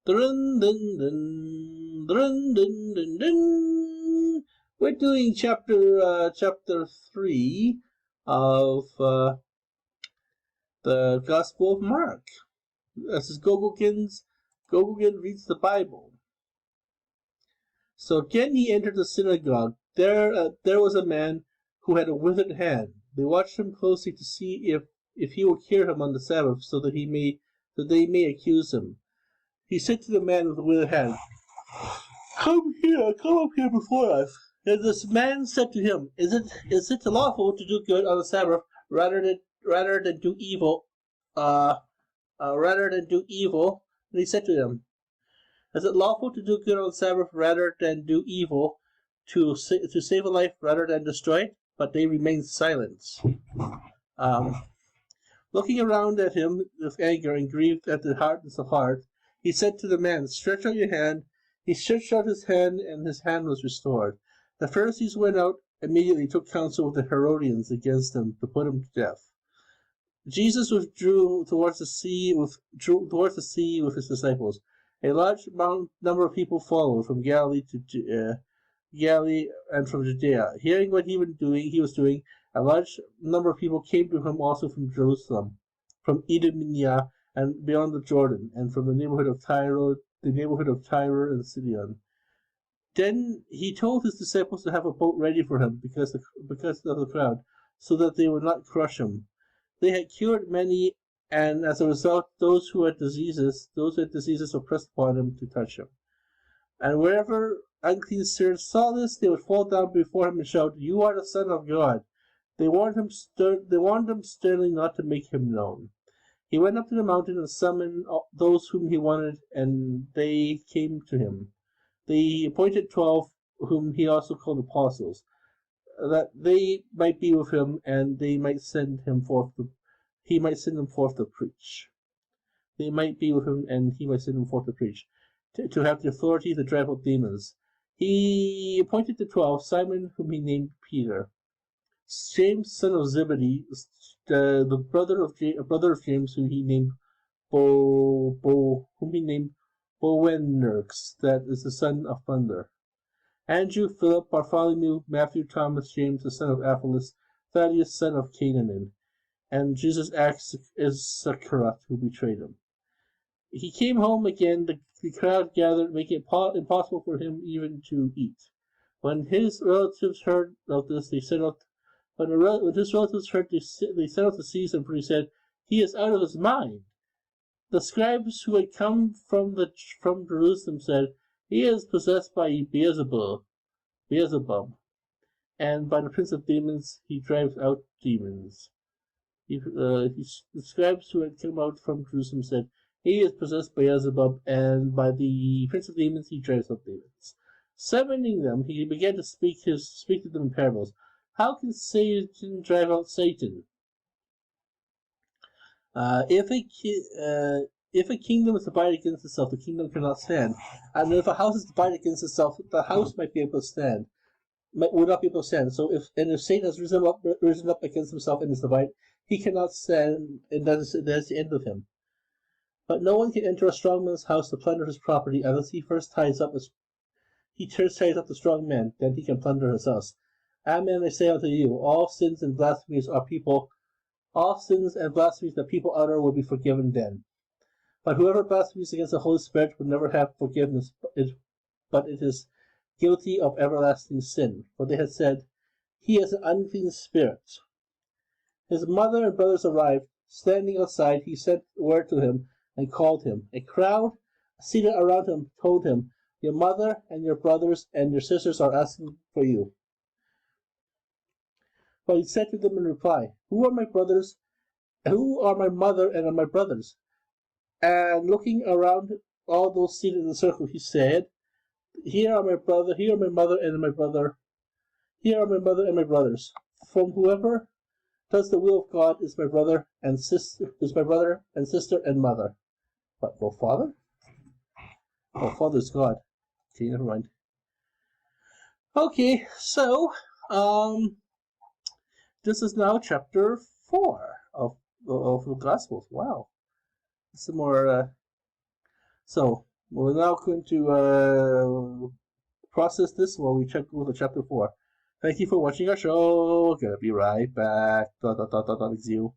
Dun, dun, dun, dun, dun, dun, dun. We're doing chapter 3 of the Gospel of Mark. This is Gogolkin reads the Bible. So again he entered the synagogue. There was a man who had a withered hand. They watched him closely to see if he would cure him on the Sabbath, so that they may accuse him. He said to the man with the withered hand, come up here before us. And this man said to him, Is it lawful to do good on the Sabbath rather than do evil? Rather than do evil? And he said to him, Is it lawful to do good on the Sabbath rather than do evil, to save a life rather than destroy it? But they remained silent. Looking around at him with anger and grieved at the hardness of heart, he said to the man, Stretch out your hand. He stretched out his hand, and his hand was restored. The Pharisees went out immediately, took counsel with the Herodians against him to put him to death. Jesus withdrew towards the sea with his disciples. A large number of people followed from Galilee and from Judea. Hearing what he was doing, a large number of people came to him also from Jerusalem, from Idumea and beyond the Jordan, and from the neighborhood of Tyre and Sidon. Then he told his disciples to have a boat ready for him because of the crowd, so that they would not crush him. They had cured many, and as a result, those who had diseases were pressed upon him to touch him. And wherever unclean spirits saw this, they would fall down before him and shout, You are the Son of God. They warned him sternly not to make him known. He went up to the mountain and summoned those whom he wanted, and they came to him. They appointed 12, whom he also called apostles, that they might be with him, and they might send him forth he might send them forth to preach. They might be with him, and he might send them forth to preach, to have the authority to drive out demons. He appointed the 12, Simon, whom he named Peter, James, son of Zebedee, the brother of James, whom he named Boanerges, that is the son of thunder, Andrew, Philip, Bartholomew, Matthew, Thomas, James, the son of Alphaeus, Thaddeus, son of Canaan, and Judas Iscariot, who betrayed him. He came home again. The crowd gathered, making it impossible for him even to eat. When his relatives heard of this, they set out. When his relatives heard, they set out to seize him, for he said, He is out of his mind. The scribes who had come from Jerusalem said, He is possessed by Beelzebub, and by the prince of demons he drives out demons. The scribes who had come out from Jerusalem said, He is possessed by Beelzebub, and by the prince of demons he drives out demons. Summoning them, he began to speak to them in parables. How can Satan drive out Satan? If a kingdom is divided against itself, the kingdom cannot stand. And if a house is divided against itself, the house would not be able to stand. So if Satan has risen up against himself and is divided, he cannot stand, and that's the end of him. But no one can enter a strong man's house to plunder his property unless he first ties up the strong man, then he can plunder his house. Amen, I say unto you, all sins and blasphemies that people utter will be forgiven then. But whoever blasphemes against the Holy Spirit will never have forgiveness, but it is guilty of everlasting sin. For they had said, He is an unclean spirit. His mother and brothers arrived. Standing outside, he sent word to him and called him. A crowd seated around him told him, Your mother and your brothers and your sisters are asking for you. But he said to them in reply, Who are my mother and my brothers? And looking around all those seated in the circle, he said, Here are my mother and my brothers. From whoever does the will of God is my brother and sister and mother. But no father? Oh, father is God. Okay, never mind. Okay, so this is now chapter 4 of the Gospels. Wow. Some more. So We're now going to process this while we check over chapter 4. Thank you for watching our show. Gonna be right back. It's you.